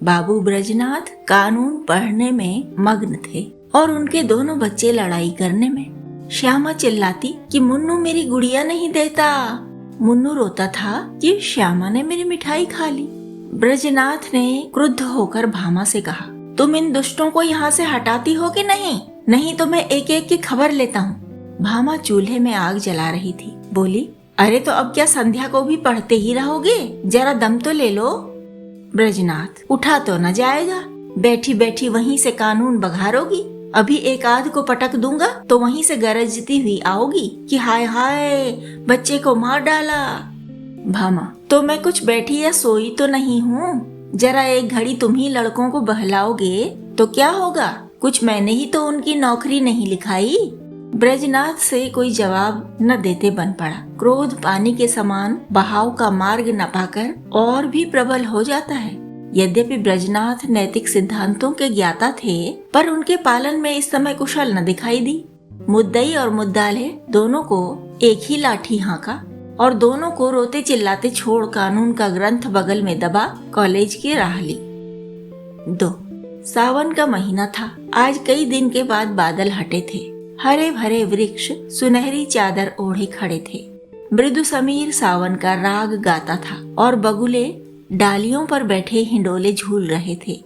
बाबू ब्रजनाथ कानून पढ़ने में मग्न थे और उनके दोनों बच्चे लड़ाई करने में। श्यामा चिल्लाती कि मुन्नू मेरी गुड़िया नहीं देता। मुन्नू रोता था कि श्यामा ने मेरी मिठाई खा ली। ब्रजनाथ ने क्रुद्ध होकर भामा से कहा, तुम इन दुष्टों को यहाँ से हटाती हो कि नहीं? नहीं तो मैं एक एक की खबर लेता हूँ। भामा चूल्हे में आग जला रही थी। बोली, अरे तो अब क्या संध्या को भी पढ़ते ही रहोगे? जरा दम तो ले लो। ब्रजनाथ, उठा तो न जाएगा, बैठी बैठी वहीं से कानून बघारोगी। अभी एक आध को पटक दूंगा तो वहीं से गरजती हुई आओगी कि हाय हाय बच्चे को मार डाला। भामा, तो मैं कुछ बैठी या सोई तो नहीं हूँ। जरा एक घड़ी तुम ही लड़कों को बहलाओगे तो क्या होगा? कुछ मैंने ही तो उनकी नौकरी नहीं लिखाई। ब्रजनाथ से कोई जवाब न देते बन पड़ा। क्रोध पानी के समान बहाव का मार्ग न पाकर और भी प्रबल हो जाता है। यद्यपि ब्रजनाथ नैतिक सिद्धांतों के ज्ञाता थे, पर उनके पालन में इस समय कुशल न दिखाई दी। मुद्दई और मुद्दाले दोनों को एक ही लाठी हाँका और दोनों को रोते चिल्लाते छोड़ कानून का ग्रंथ बगल में दबा कॉलेज की राह ली। 2 सावन का महीना था। आज कई दिन के बाद बादल हटे थे। हरे भरे वृक्ष सुनहरी चादर ओढ़े खड़े थे। मृदु समीर सावन का राग गाता था और बगुले डालियों पर बैठे हिंडोले झूल रहे थे।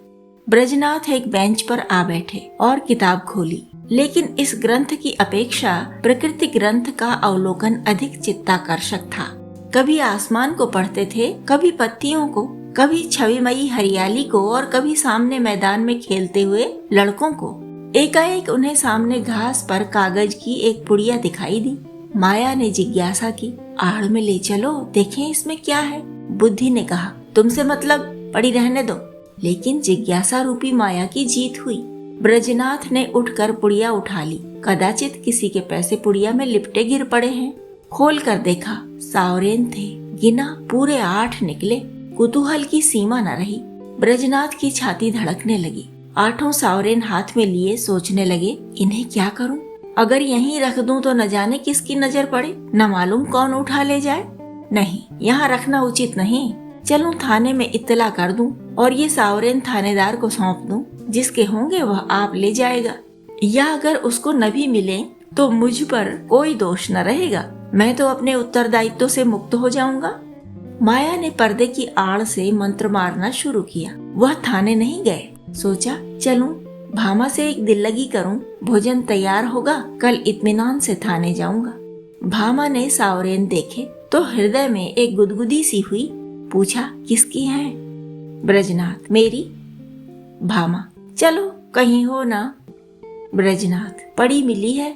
ब्रजनाथ एक बेंच पर आ बैठे और किताब खोली, लेकिन इस ग्रंथ की अपेक्षा प्रकृति ग्रंथ का अवलोकन अधिक चित्ताकर्षक था। कभी आसमान को पढ़ते थे, कभी पत्तियों को, कभी छविमयी हरियाली को और कभी सामने मैदान में खेलते हुए लड़कों को। एकाएक उन्हें सामने घास पर कागज की एक पुड़िया दिखाई दी। माया ने जिज्ञासा की, आड़ में ले चलो, देखें इसमें क्या है। बुद्धि ने कहा, तुमसे मतलब, पड़ी रहने दो। लेकिन जिज्ञासा रूपी माया की जीत हुई। ब्रजनाथ ने उठकर पुड़िया उठा ली। कदाचित किसी के पैसे पुड़िया में लिपटे गिर पड़े हैं। खोल कर देखा, सावरेन थे। गिना, पूरे 8 निकले। कुतूहल की सीमा न रही। ब्रजनाथ की छाती धड़कने लगी। 8 सावरेन हाथ में लिए सोचने लगे, इन्हें क्या करूं? अगर यहीं रख दूं तो न जाने किसकी नजर पड़े, न मालूम कौन उठा ले जाए। नहीं, यहाँ रखना उचित नहीं। चलूं थाने में इत्तला कर दूं और ये सावरेन थानेदार को सौंप दूं। जिसके होंगे वह आप ले जाएगा। या अगर उसको न भी मिले तो मुझ पर कोई दोष न रहेगा। मैं तो अपने उत्तरदायित्व से मुक्त हो जाऊंगा। माया ने पर्दे की आड़ से मंत्र मारना शुरू किया। वह थाने नहीं गए। सोचा, चलूं भामा से एक दिल लगी करूं, भोजन तैयार होगा, कल इत्मीनान से थाने जाऊंगा। भामा ने सावरेन देखे तो हृदय में एक गुदगुदी सी हुई। पूछा, किसकी है? ब्रजनाथ, मेरी। भामा, चलो कहीं हो ना। ब्रजनाथ, पड़ी मिली है।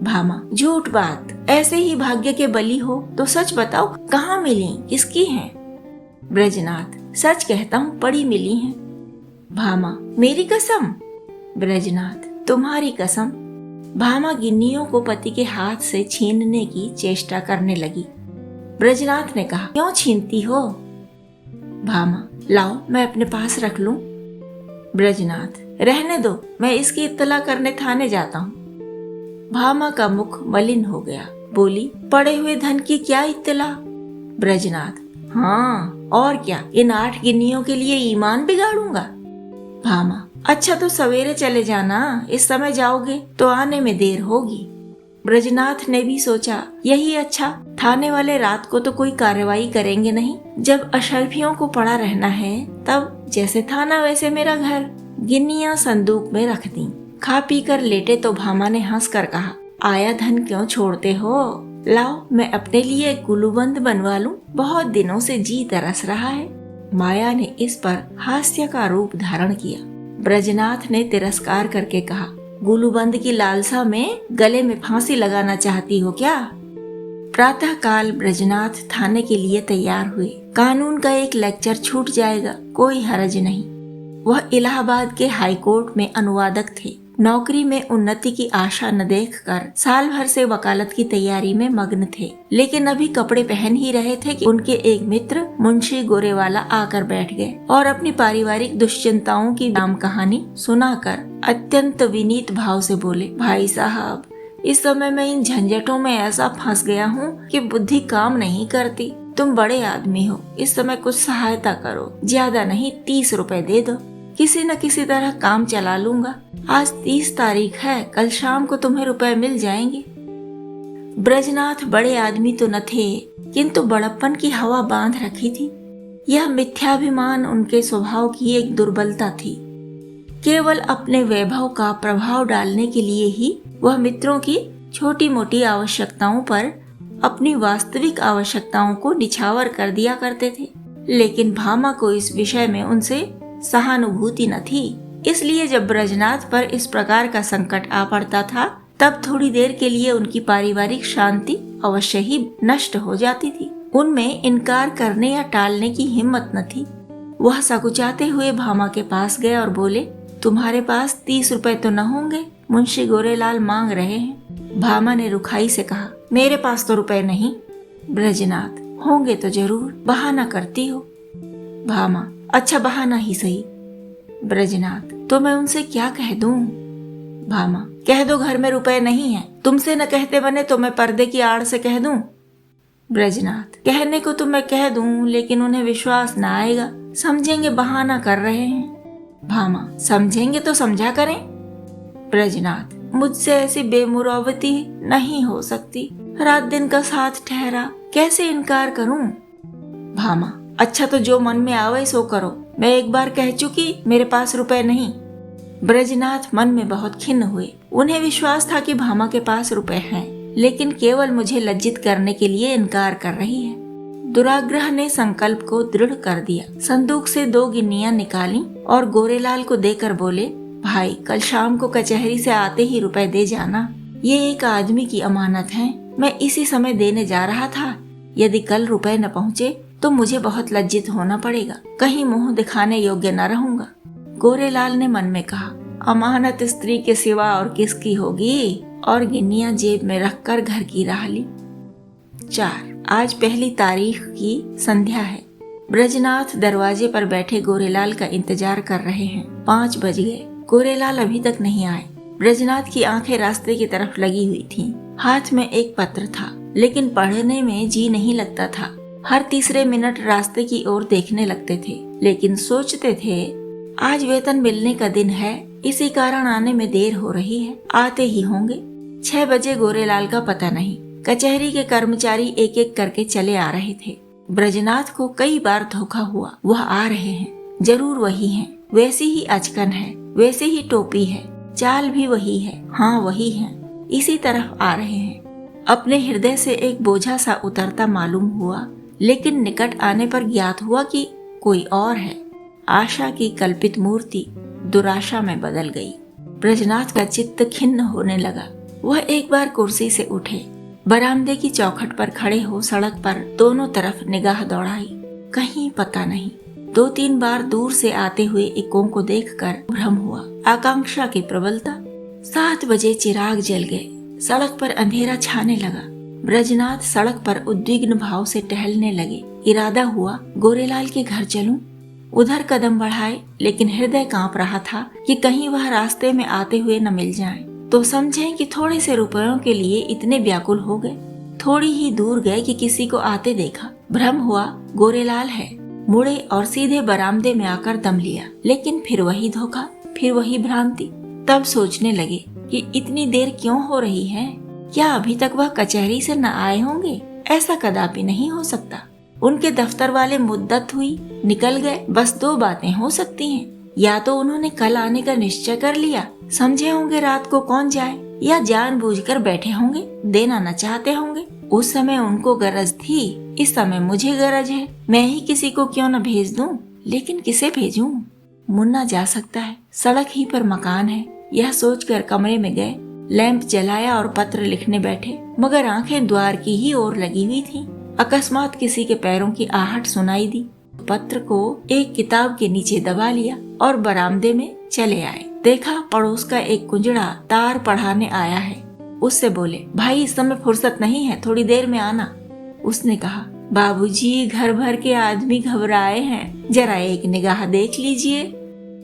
भामा, झूठ बात, ऐसे ही भाग्य के बली हो तो सच बताओ, कहाँ मिली, किसकी है? ब्रजनाथ, सच कहता हूँ, पड़ी मिली है। भामा, मेरी कसम? ब्रजनाथ, तुम्हारी कसम। भामा गिन्नियों को पति के हाथ से छीनने की चेष्टा करने लगी। ब्रजनाथ ने कहा, क्यों छीनती हो? भामा, लाओ मैं अपने पास रख लूं। ब्रजनाथ, रहने दो, मैं इसकी इत्तला करने थाने जाता हूँ। भामा का मुख मलिन हो गया। बोली, पड़े हुए धन की क्या इत्तला? ब्रजनाथ, हाँ और क्या, इन 8 गिन्नियों के लिए ईमान बिगाड़ूंगा। भामा, अच्छा तो सवेरे चले जाना, इस समय जाओगे तो आने में देर होगी। ब्रजनाथ ने भी सोचा, यही अच्छा, थाने वाले रात को तो कोई कार्रवाई करेंगे नहीं। जब अशर्फियों को पड़ा रहना है तब जैसे थाना वैसे मेरा घर। गिन्नियां संदूक में रख दी। खा पी कर लेटे तो भामा ने हंस कर कहा, आया धन क्यों छोड़ते हो? लाओ मैं अपने लिए गुलूबंद बनवा लूं, बहुत दिनों से जी तरस रहा है। माया ने इस पर हास्य का रूप धारण किया। ब्रजनाथ ने तिरस्कार करके कहा, गुलूबंद की लालसा में गले में फांसी लगाना चाहती हो क्या? प्रातः काल ब्रजनाथ थाने के लिए तैयार हुए। कानून का एक लेक्चर छूट जाएगा, कोई हरज नहीं। वह इलाहाबाद के हाई कोर्ट में अनुवादक थे। नौकरी में उन्नति की आशा न देखकर साल भर से वकालत की तैयारी में मग्न थे। लेकिन अभी कपड़े पहन ही रहे थे कि उनके एक मित्र मुंशी गोरेवाला आकर बैठ गए और अपनी पारिवारिक दुश्चिंताओं की नाम कहानी सुनाकर अत्यंत विनीत भाव से बोले, भाई साहब, इस समय मैं इन झंझटों में ऐसा फंस गया हूँ कि बुद्धि काम नहीं करती। तुम बड़े आदमी हो, इस समय कुछ सहायता करो, ज्यादा नहीं 30 रुपए दे दो, किसी न किसी तरह काम चला लूंगा। आज 30 तारीख है, कल शाम को तुम्हें रुपए मिल जाएंगे। ब्रजनाथ बड़े आदमी तो न थे, किंतु बड़प्पन की हवा बांध रखी थी। यह मिथ्याभिमान उनके स्वभाव की एक दुर्बलता थी। केवल अपने वैभव का प्रभाव डालने के लिए ही वह मित्रों की छोटी मोटी आवश्यकताओं पर अपनी वास्तविक आवश्यकताओं को निछावर कर दिया करते थे। लेकिन भामा को इस विषय में उनसे सहानुभूति न थी। इसलिए जब ब्रजनाथ पर इस प्रकार का संकट आ पड़ता था, तब थोड़ी देर के लिए उनकी पारिवारिक शांति अवश्य ही नष्ट हो जाती थी। उनमें इनकार करने या टालने की हिम्मत न थी। वह सकुचाते हुए भामा के पास गए और बोले, तुम्हारे पास 30 रुपए तो न होंगे? मुंशी गोरेलाल मांग रहे हैं। भामा ने रुखाई से कहा, मेरे पास तो रुपए नहीं। ब्रजनाथ, होंगे तो जरूर, बहाना करती हो। भामा, अच्छा बहाना ही सही। ब्रजनाथ, तो मैं उनसे क्या कह दूं? भामा, कह दो घर में रुपए नहीं है। तुमसे न कहते बने तो मैं पर्दे की आड़ से कह दूं। ब्रजनाथ, कहने को तो मैं कह दूं, लेकिन उन्हें विश्वास न आएगा, समझेंगे बहाना कर रहे हैं। भामा, समझेंगे तो समझा करें। ब्रजनाथ, मुझसे ऐसी बेमुरौवती नहीं हो सकती। रात दिन का साथ ठहरा, कैसे इनकार करूं? भामा, अच्छा तो जो मन में आवे सो करो। मैं एक बार कह चुकी मेरे पास रुपए नहीं। ब्रजनाथ मन में बहुत खिन्न हुए। उन्हें विश्वास था कि भामा के पास रुपए हैं, लेकिन केवल मुझे लज्जित करने के लिए इनकार कर रही है। दुराग्रह ने संकल्प को दृढ़ कर दिया। संदूक से 2 गिन्नियां निकाली और गोरेलाल को देकर बोले, भाई कल शाम को कचहरी से आते ही रुपए दे जाना। ये एक आदमी की अमानत है, मैं इसी समय देने जा रहा था। यदि कल रुपए न पहुँचे तो मुझे बहुत लज्जित होना पड़ेगा, कहीं मुंह दिखाने योग्य न रहूंगा। गोरेलाल ने मन में कहा, अमानत स्त्री के सिवा और किसकी होगी, और गिन्नियां जेब में रखकर घर की राह ली। 4 आज पहली तारीख की संध्या है। ब्रजनाथ दरवाजे पर बैठे गोरेलाल का इंतजार कर रहे हैं। 5 बज गए, गोरेलाल अभी तक नहीं आए। ब्रजनाथ की आंखें रास्ते की तरफ लगी हुई थीं। हाथ में एक पत्र था, लेकिन पढ़ने में जी नहीं लगता था। हर तीसरे मिनट रास्ते की ओर देखने लगते थे, लेकिन सोचते थे आज वेतन मिलने का दिन है, इसी कारण आने में देर हो रही है, आते ही होंगे। 6 बजे गोरेलाल का पता नहीं। कचहरी के कर्मचारी एक एक करके चले आ रहे थे। ब्रजनाथ को कई बार धोखा हुआ, वह आ रहे हैं, जरूर वही हैं, वैसी ही अचकन है, वैसे ही टोपी है, चाल भी वही है, हाँ वही है, इसी तरफ आ रहे हैं। अपने हृदय से एक बोझा सा उतरता मालूम हुआ, लेकिन निकट आने पर ज्ञात हुआ कि कोई और है। आशा की कल्पित मूर्ति दुराशा में बदल गई। ब्रजनाथ का चित्त खिन्न होने लगा। वह एक बार कुर्सी से उठे, बरामदे की चौखट पर खड़े हो सड़क पर दोनों तरफ निगाह दौड़ाई। कहीं पता नहीं। 2-3 बार दूर से आते हुए इकों को देखकर भ्रम हुआ। आकांक्षा की प्रबलता। 7 बजे चिराग जल गए। सड़क पर अंधेरा छाने लगा। ब्रजनाथ सड़क पर उद्विग्न भाव से टहलने लगे। इरादा हुआ गोरेलाल के घर चलूं। उधर कदम बढ़ाए, लेकिन हृदय कांप रहा था कि कहीं वह रास्ते में आते हुए न मिल जाएं, तो समझें कि थोड़े से रुपयों के लिए इतने व्याकुल हो गए। थोड़ी ही दूर गए कि किसी को आते देखा। भ्रम हुआ गोरेलाल है। मुड़े और सीधे बरामदे में आकर दम लिया, लेकिन फिर वही धोखा, फिर वही भ्रांति। तब सोचने लगे कि इतनी देर क्यों हो रही है। क्या अभी तक वह कचहरी से न आए होंगे? ऐसा कदापि नहीं हो सकता। उनके दफ्तर वाले मुद्दत हुई, निकल गए। बस 2 बातें हो सकती हैं। या तो उन्होंने कल आने का निश्चय कर लिया, समझे होंगे रात को कौन जाए, या जानबूझकर बैठे होंगे, देना न चाहते होंगे। उस समय उनको गरज थी, इस समय मुझे गरज है, मैं ही किसी को क्यों न भेज दूं। लेकिन किसे भेजूं? मुन्ना जा सकता है, सड़क ही पर मकान है। यह सोचकर कमरे में गए, लैंप जलाया और पत्र लिखने बैठे, मगर आंखें द्वार की ही ओर लगी हुई थीं। अकस्मात किसी के पैरों की आहट सुनाई दी। पत्र को एक किताब के नीचे दबा लिया और बरामदे में चले आए। देखा पड़ोस का एक कुंजड़ा तार पढ़ाने आया है। उससे बोले, भाई इस समय फुर्सत नहीं है, थोड़ी देर में आना। उसने कहा, बाबूजी घर भर के आदमी घबराए हैं, जरा एक निगाह देख लीजिए।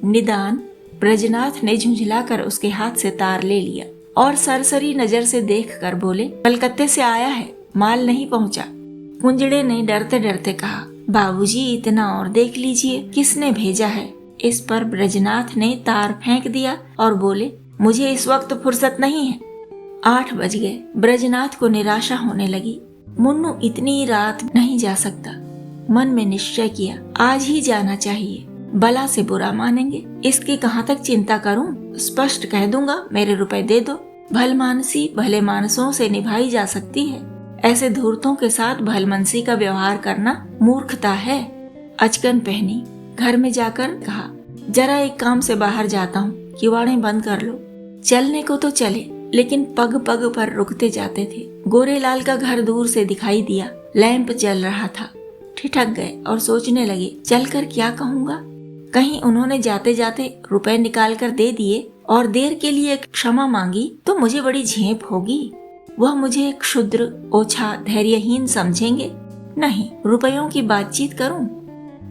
निदान ब्रजनाथ ने झुंझलाकर उसके हाथ से तार ले लिया और सरसरी नजर से देखकर बोले, कलकत्ते से आया है, माल नहीं पहुंचा। कुंजड़े ने डरते डरते कहा, बाबूजी इतना और देख लीजिए, किसने भेजा है। इस पर ब्रजनाथ ने तार फेंक दिया और बोले, मुझे इस वक्त फुर्सत नहीं है। 8 बज गए। ब्रजनाथ को निराशा होने लगी। मुन्नू इतनी रात नहीं जा सकता। मन में निश्चय किया, आज ही जाना चाहिए। भला से बुरा मानेंगे, इसकी कहाँ तक चिंता करूं? स्पष्ट कह दूंगा, मेरे रुपए दे दो। भलमानसी भले मानसों से निभाई जा सकती है, ऐसे धूर्तों के साथ भलमनसी का व्यवहार करना मूर्खता है। अचकन पहनी, घर में जाकर कहा, जरा एक काम से बाहर जाता हूँ, किवाड़ें बंद कर लो। चलने को तो चले, लेकिन पग पग पर रुकते जाते थे। गोरेलाल का घर दूर से दिखाई दिया, लैंप जल रहा था। ठिठक गए और सोचने लगे, चलकर क्या कहूँगा। कहीं उन्होंने जाते जाते रुपए निकाल कर दे दिए और देर के लिए क्षमा मांगी तो मुझे बड़ी झेप होगी। वह मुझे क्षुद्र, ओछा, धैर्यहीन समझेंगे। नहीं, रुपयों की बातचीत करूं।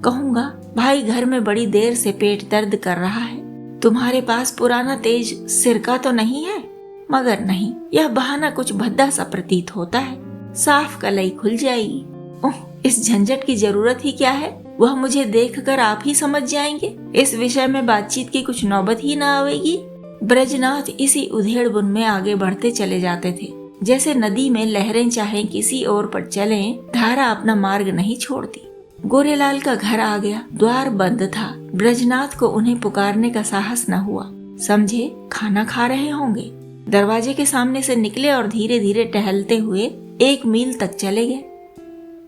कहूंगा, भाई घर में बड़ी देर से पेट दर्द कर रहा है, तुम्हारे पास पुराना तेज सिरका तो नहीं है? मगर नहीं, यह बहाना कुछ भद्दा सा प्रतीत होता है। साफ कलई खुल जाएगी। ओह, इस झंझट की जरूरत ही क्या है? वह मुझे देखकर आप ही समझ जाएंगे। इस विषय में बातचीत की कुछ नौबत ही न आवेगी। ब्रजनाथ इसी उधेड़ बुन में आगे बढ़ते चले जाते थे। जैसे नदी में लहरें चाहे किसी ओर पर चलें, धारा अपना मार्ग नहीं छोड़ती। गोरेलाल का घर आ गया। द्वार बंद था। ब्रजनाथ को उन्हें पुकारने का साहस न हुआ। समझे खाना खा रहे होंगे। दरवाजे के सामने से निकले और धीरे धीरे टहलते हुए 1 मील तक चले गए।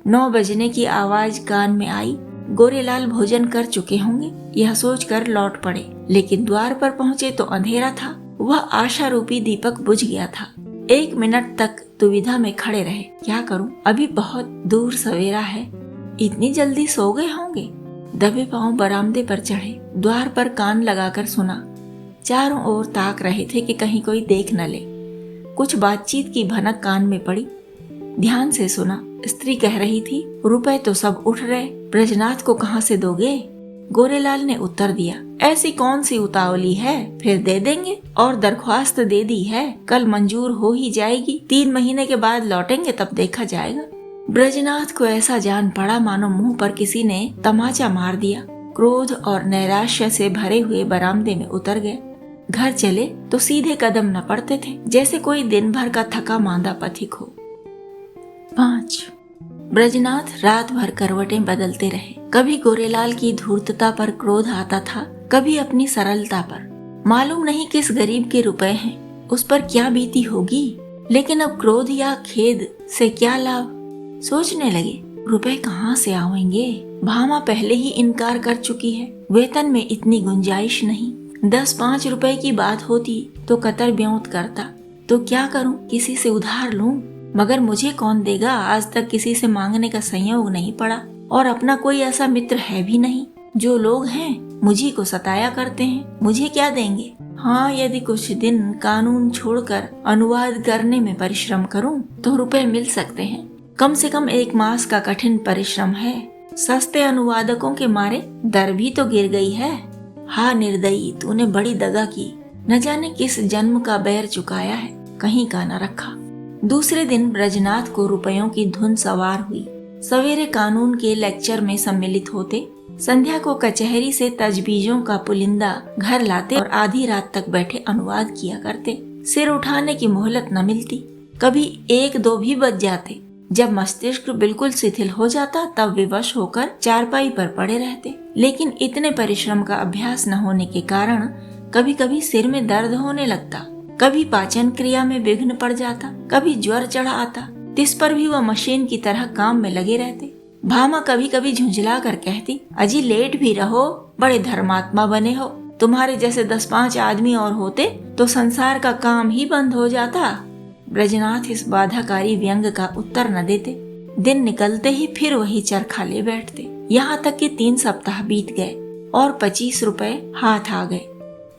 9 बजने की आवाज कान में आई। गोरेलाल भोजन कर चुके होंगे, यह सोचकर लौट पड़े। लेकिन द्वार पर पहुंचे तो अंधेरा था। वह आशा रूपी दीपक बुझ गया था। 1 मिनट तक दुविधा में खड़े रहे। क्या करूं? अभी बहुत दूर सवेरा है। इतनी जल्दी सो गए होंगे। दबे पांव बरामदे पर चढ़े। द्वार पर कान लगाकर सुना। चारों ओर ताक रहे थे कि कहीं कोई देख न ले। कुछ बातचीत की भनक कान में पड़ी। ध्यान से सुना। स्त्री कह रही थी, रुपए तो सब उठ रहे, ब्रजनाथ को कहाँ से दोगे? गोरेलाल ने उत्तर दिया, ऐसी कौन सी उतावली है, फिर दे देंगे। और दरख्वास्त दे दी है, कल मंजूर हो ही जाएगी। 3 महीने के बाद लौटेंगे, तब देखा जाएगा। ब्रजनाथ को ऐसा जान पड़ा मानो मुंह पर किसी ने तमाचा मार दिया। क्रोध और नैराश्य से भरे हुए बरामदे में उतर गए। घर चले तो सीधे कदम न पड़ते थे, जैसे कोई दिन भर का थका मांदा पथिक हो। 5 ब्रजनाथ रात भर करवटें बदलते रहे। कभी गोरेलाल की धूर्तता पर क्रोध आता था, कभी अपनी सरलता पर। मालूम नहीं किस गरीब के रुपए हैं, उस पर क्या बीती होगी। लेकिन अब क्रोध या खेद से क्या लाभ। सोचने लगे, रुपए कहाँ से आवेंगे। भामा पहले ही इनकार कर चुकी है। वेतन में इतनी गुंजाइश नहीं। 10-5 रुपए की बात होती तो कतर ब्योंत करता। तो क्या करूं, किसी से उधार लूं। मगर मुझे कौन देगा। आज तक किसी से मांगने का संयोग नहीं पड़ा और अपना कोई ऐसा मित्र है भी नहीं। जो लोग हैं मुझी को सताया करते हैं, मुझे क्या देंगे। हाँ, यदि कुछ दिन कानून छोड़कर अनुवाद करने में परिश्रम करूं तो रुपए मिल सकते हैं। कम से कम 1 मास का कठिन परिश्रम है। सस्ते अनुवादकों के मारे दर भी तो गिर गई है। हाँ निर्दयी, तूने बड़ी दगा की। न जाने किस जन्म का बैर चुकाया है, कहीं का न रखा। दूसरे दिन ब्रजनाथ को रुपयों की धुन सवार हुई। सवेरे कानून के लेक्चर में सम्मिलित होते, संध्या को कचहरी से तजबीजों का पुलिंदा घर लाते और आधी रात तक बैठे अनुवाद किया करते। सिर उठाने की मोहलत न मिलती। कभी 1-2 भी बज जाते। जब मस्तिष्क बिल्कुल शिथिल हो जाता तब विवश होकर चारपाई पर पड़े रहते। लेकिन इतने परिश्रम का अभ्यास न होने के कारण कभी कभी सिर में दर्द होने लगता, कभी पाचन क्रिया में विघ्न पड़ जाता, कभी ज्वर चढ़ा आता। इस पर भी वह मशीन की तरह काम में लगे रहते। भामा कभी कभी झुंझला कर कहती, अजी लेट भी रहो, बड़े धर्मात्मा बने हो। तुम्हारे जैसे 10-5 आदमी और होते तो संसार का काम ही बंद हो जाता। ब्रजनाथ इस बाधाकारी व्यंग का उत्तर न देते। दिन निकलते ही फिर वही चरखा ले बैठते। यहाँ तक कि 3 सप्ताह बीत गए और 25 रुपए हाथ आ गए।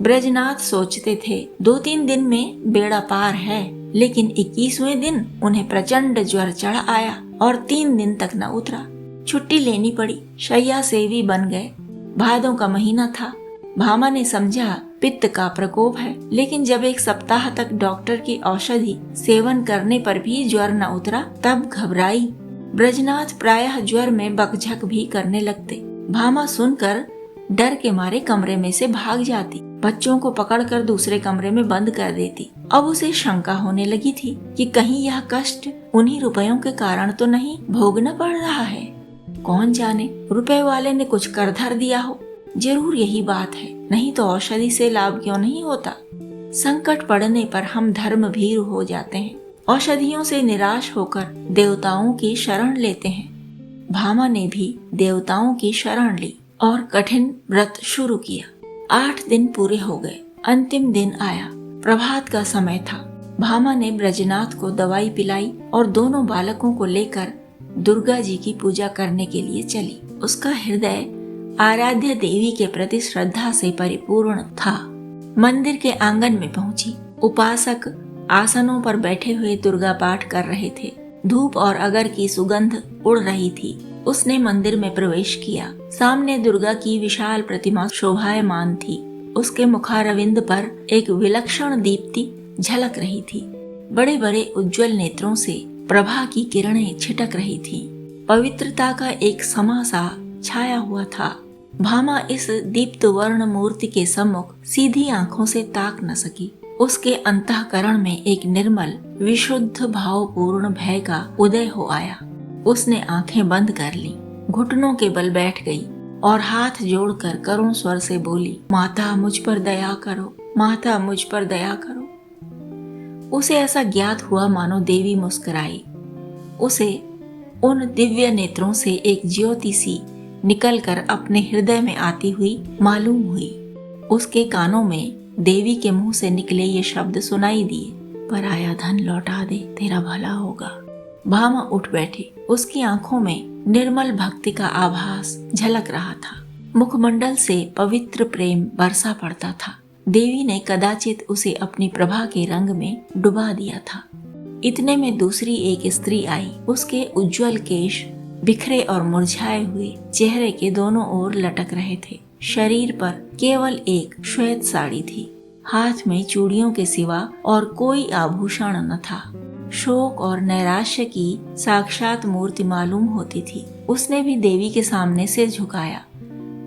ब्रजनाथ सोचते थे 2-3 दिन में बेड़ा पार है, लेकिन 21वें दिन उन्हें प्रचंड ज्वर चढ़ आया और 3 दिन तक न उतरा। छुट्टी लेनी पड़ी। शैया सेवी बन गए। भादों का महीना था। भामा ने समझा पित्त का प्रकोप है, लेकिन जब 1 सप्ताह तक डॉक्टर की औषधि सेवन करने पर भी ज्वर न उतरा तब घबराई। ब्रजनाथ प्रायः ज्वर में बकझक भी करने लगते। भामा सुनकर डर के मारे कमरे में से भाग जाती, बच्चों को पकड़कर दूसरे कमरे में बंद कर देती। अब उसे शंका होने लगी थी कि कहीं यह कष्ट उन्हीं रुपयों के कारण तो नहीं भोगना पड़ रहा है। कौन जाने रुपए वाले ने कुछ कर धर दिया हो। जरूर यही बात है, नहीं तो औषधि से लाभ क्यों नहीं होता। संकट पड़ने पर हम धर्म भीरू हो जाते हैं, औषधियों से निराश होकर देवताओं की शरण लेते हैं। भामा ने भी देवताओं की शरण ली और कठिन व्रत शुरू किया। 8 दिन पूरे हो गए। अंतिम दिन आया, प्रभात का समय था। भामा ने ब्रजनाथ को दवाई पिलाई और दोनों बालकों को लेकर दुर्गा जी की पूजा करने के लिए चली। उसका हृदय आराध्य देवी के प्रति श्रद्धा से परिपूर्ण था। मंदिर के आंगन में पहुंची। उपासक आसनों पर बैठे हुए दुर्गा पाठ कर रहे थे। धूप और अगर की सुगंध उड़ रही थी। उसने मंदिर में प्रवेश किया। सामने दुर्गा की विशाल प्रतिमा शोभायमान थी। उसके मुखारविंद पर एक विलक्षण दीप्ति झलक रही थी। बड़े बड़े उज्जवल नेत्रों से प्रभा की किरणें छिटक रही थी। पवित्रता का एक समा सा छाया हुआ था। भामा इस दीप्त वर्ण मूर्ति के सम्मुख सीधी आंखों से ताक न सकी। उसके अंतःकरण में एक निर्मल विशुद्ध भावपूर्ण भय का उदय हो आया। उसने आंखें बंद कर ली, घुटनों के बल बैठ गई और हाथ जोड़कर करुण स्वर से बोली, माता मुझ पर दया करो, माता मुझ पर दया करो। उसे ऐसा ज्ञात हुआ मानो देवी मुस्कुराई। उसे उन दिव्य नेत्रों से एक ज्योति सी निकलकर अपने हृदय में आती हुई मालूम हुई। उसके कानों में देवी के मुंह से निकले ये शब्द सुनाई दिए, पराया धन लौटा दे, तेरा भला होगा। भामा उठ बैठी। उसकी आंखों में निर्मल भक्ति का आभास झलक रहा था। मुखमंडल से पवित्र प्रेम बरसा पड़ता था। देवी ने कदाचित उसे अपनी प्रभा के रंग में डुबा दिया था। इतने में दूसरी एक स्त्री आई। उसके उज्जवल केश बिखरे और मुरझाए हुए चेहरे के दोनों ओर लटक रहे थे। शरीर पर केवल एक श्वेत साड़ी थी। हाथ में चूड़ियों के सिवा और कोई आभूषण न था। शोक और नैराश्य की साक्षात मूर्ति मालूम होती थी। उसने भी देवी के सामने सिर झुकाया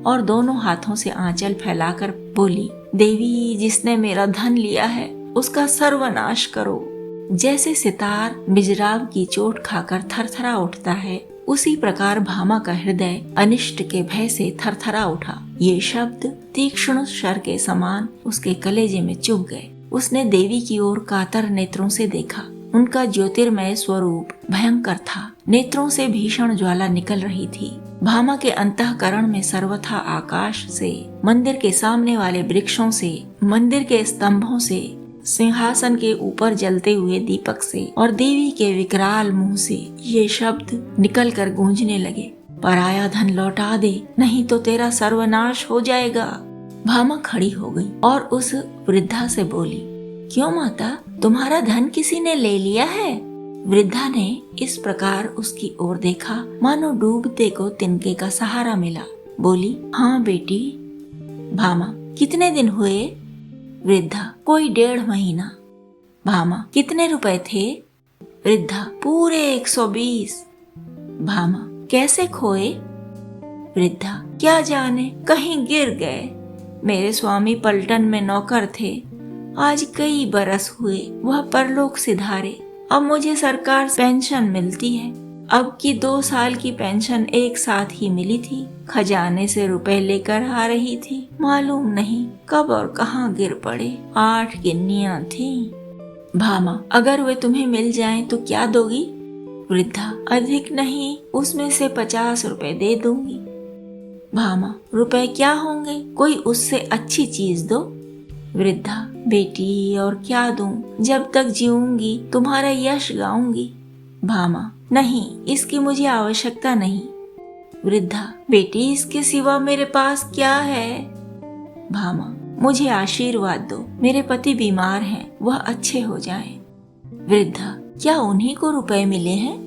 और दोनों हाथों से आंचल फैलाकर बोली, देवी, जिसने मेरा धन लिया है उसका सर्वनाश करो। जैसे सितार मिजराब की चोट खाकर थरथरा उठता है, उसी प्रकार भामा का हृदय अनिष्ट के भय से थरथरा उठा। ये शब्द तीक्ष्ण शर के समान उसके कलेजे में चुभ गए। उसने देवी की ओर कातर नेत्रों से देखा। उनका ज्योतिर्मय स्वरूप भयंकर था। नेत्रों से भीषण ज्वाला निकल रही थी। भामा के अंतःकरण में सर्वथा आकाश से, मंदिर के सामने वाले वृक्षों से, मंदिर के स्तंभों से, सिंहासन के ऊपर जलते हुए दीपक से और देवी के विकराल मुंह से ये शब्द निकलकर गूंजने लगे, पराया धन लौटा दे, नहीं तो तेरा सर्वनाश हो जाएगा। भामा खड़ी हो गई और उस वृद्धा से बोली, क्यों माता, तुम्हारा धन किसी ने ले लिया है? वृद्धा ने इस प्रकार उसकी ओर देखा मानो डूबते को तिनके का सहारा मिला। बोली, हाँ बेटी। भामा, कितने दिन हुए? वृद्धा, कोई 1.5 महीना। भामा, कितने रुपए थे? वृद्धा, पूरे 120। भामा, कैसे खोए? वृद्धा, क्या जाने, कहीं गिर गए। मेरे स्वामी पलटन में नौकर थे। आज कई बरस हुए वह परलोक सिधारे। अब मुझे सरकार पेंशन मिलती है। अब की 2 साल की पेंशन एक साथ ही मिली थी। खजाने से रुपए लेकर आ रही थी। मालूम नहीं कब और कहाँ गिर पड़े। 8 गिन्नियां थीं। भामा, अगर वे तुम्हें मिल जाएं तो क्या दोगी? वृद्धा, अधिक नहीं, उसमें से 50 रुपए दे दूंगी। भामा, रुपए क्या होंगे, कोई उससे अच्छी चीज दो। वृद्धा, बेटी, और क्या दूं? जब तक जीऊंगी तुम्हारा यश गाऊंगी। भामा, नहीं, इसकी मुझे आवश्यकता नहीं। वृद्धा, बेटी, इसके सिवा मेरे पास क्या है? भामा, मुझे आशीर्वाद दो। मेरे पति बीमार हैं, वह अच्छे हो जाएं। वृद्धा, क्या उन्हीं को रुपए मिले हैं?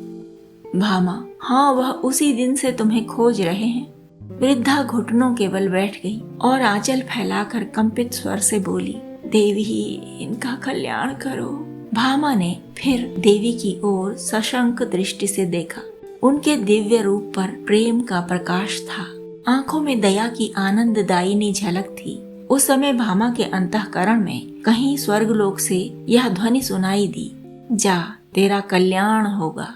भामा, हाँ, वह उसी दिन से तुम्हें खोज रहे हैं। वृद्धा घुटनों के बल बैठ गई और आंचल फैलाकर कंपित स्वर से बोली, देवी, इनका कल्याण करो। भामा ने फिर देवी की ओर सशंक दृष्टि से देखा। उनके दिव्य रूप पर प्रेम का प्रकाश था। आंखों में दया की आनंददायिनी झलक थी। उस समय भामा के अंतःकरण में कहीं स्वर्गलोक से यह ध्वनि सुनाई दी, जा तेरा कल्याण होगा।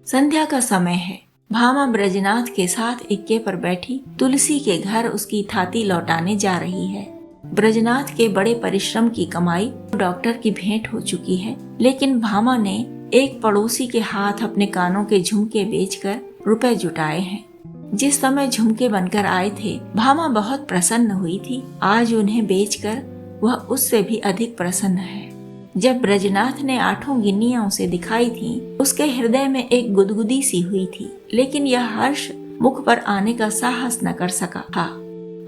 संध्या का समय है। भामा ब्रजनाथ के साथ इक्के पर बैठी तुलसी के घर उसकी थाती लौटाने जा रही है। ब्रजनाथ के बड़े परिश्रम की कमाई डॉक्टर की भेंट हो चुकी है, लेकिन भामा ने एक पड़ोसी के हाथ अपने कानों के झुमके बेचकर रुपए जुटाए हैं। जिस समय झुमके बनकर आए थे, भामा बहुत प्रसन्न हुई थी। आज उन्हें बेचकर वह उससे भी अधिक प्रसन्न है। जब ब्रजनाथ ने 8 गिन्नियां उसे दिखाई थीं, उसके हृदय में एक गुदगुदी सी हुई थी, लेकिन यह हर्ष मुख पर आने का साहस न कर सका था।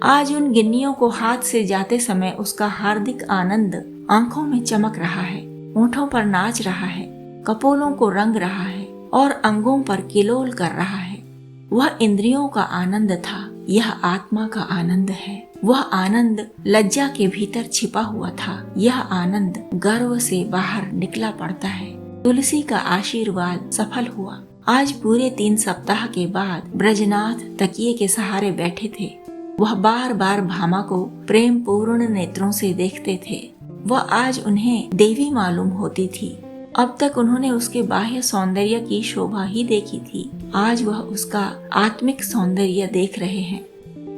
आज उन गिन्नियों को हाथ से जाते समय उसका हार्दिक आनंद आंखों में चमक रहा है, होठों पर नाच रहा है, कपोलों को रंग रहा है और अंगों पर किलोल कर रहा है। वह इंद्रियों का आनंद था, यह आत्मा का आनंद है। वह आनंद लज्जा के भीतर छिपा हुआ था, यह आनंद गर्व से बाहर निकला पड़ता है। तुलसी का आशीर्वाद सफल हुआ। आज पूरे 3 सप्ताह के बाद ब्रजनाथ तकिए के सहारे बैठे थे। वह बार बार भामा को प्रेम पूर्ण नेत्रों से देखते थे। वह आज उन्हें देवी मालूम होती थी। अब तक उन्होंने उसके बाह्य सौंदर्य की शोभा ही देखी थी, आज वह उसका आत्मिक सौंदर्य देख रहे हैं।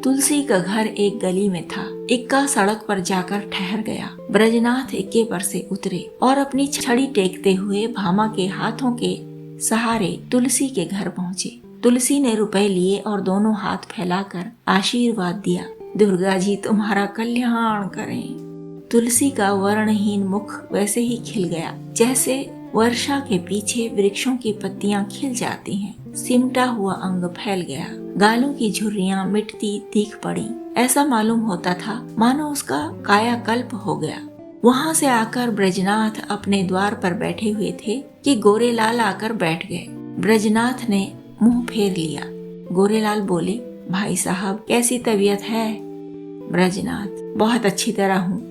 तुलसी का घर एक गली में था। इक्का सड़क पर जाकर ठहर गया। ब्रजनाथ इक्के पर से उतरे और अपनी छड़ी टेकते हुए भामा के हाथों के सहारे तुलसी के घर पहुँचे। तुलसी ने रुपए लिए और दोनों हाथ फैलाकर आशीर्वाद दिया, दुर्गा जी तुम्हारा कल्याण करें। तुलसी का वर्णहीन मुख वैसे ही खिल गया जैसे वर्षा के पीछे वृक्षों की पत्तियां खिल जाती हैं। सिमटा हुआ अंग फैल गया, गालों की झुर्रियां मिटती दिख पड़ी। ऐसा मालूम होता था मानो उसका कायाकल्प हो गया। वहां से आकर ब्रजनाथ अपने द्वार पर बैठे हुए थे कि गोरेलाल आकर बैठ गए। ब्रजनाथ ने मुंह फेर लिया। गोरेलाल बोले, भाई साहब कैसी तबीयत है? ब्रजनाथ, बहुत अच्छी तरह हूँ।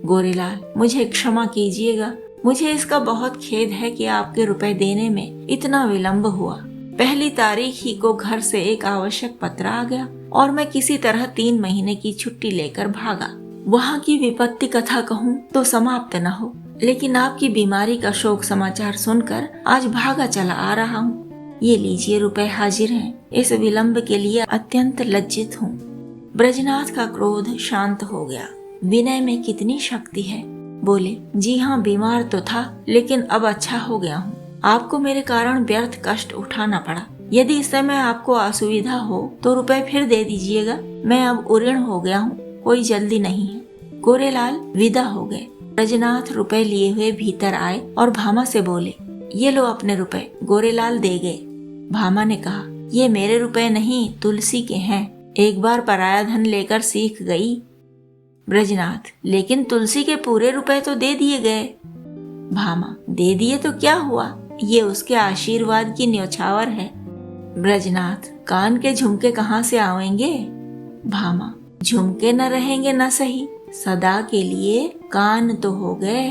गोरेलाल, मुझे क्षमा कीजिएगा, मुझे इसका बहुत खेद है कि आपके रुपए देने में इतना विलंब हुआ। पहली तारीख ही को घर से एक आवश्यक पत्र आ गया और मैं किसी तरह 3 महीने की छुट्टी लेकर भागा। वहाँ की विपत्ति कथा कहूँ तो समाप्त न हो, लेकिन आपकी बीमारी का शोक समाचार सुनकर आज भागा चला आ रहा हूँ। ये लीजिए रुपए हाजिर हैं। इस विलंब के लिए अत्यंत लज्जित हूँ। ब्रजनाथ का क्रोध शांत हो गया। विनय में कितनी शक्ति है। बोले, जी हाँ, बीमार तो था लेकिन अब अच्छा हो गया हूँ। आपको मेरे कारण व्यर्थ कष्ट उठाना पड़ा। यदि इस समय आपको असुविधा हो तो रुपए फिर दे दीजिएगा। मैं अब उऋण हो गया हूँ, कोई जल्दी नहीं है। गोरेलाल विदा हो गए। ब्रजनाथ रुपए लिए हुए भीतर आए और भामा से बोले, ये लो अपने रुपए। गोरेलाल दे गए। भामा ने कहा, ये मेरे रुपए नहीं, तुलसी के हैं। एक बार पराया धन लेकर सीख गई। ब्रजनाथ, लेकिन तुलसी के पूरे रुपए तो दे दिए गए। भामा, दे दिए तो क्या हुआ, ये उसके आशीर्वाद की न्योछावर है। ब्रजनाथ, कान के झुमके कहाँ से आवेंगे? भामा, झुमके न रहेंगे न सही, सदा के लिए कान तो हो गए।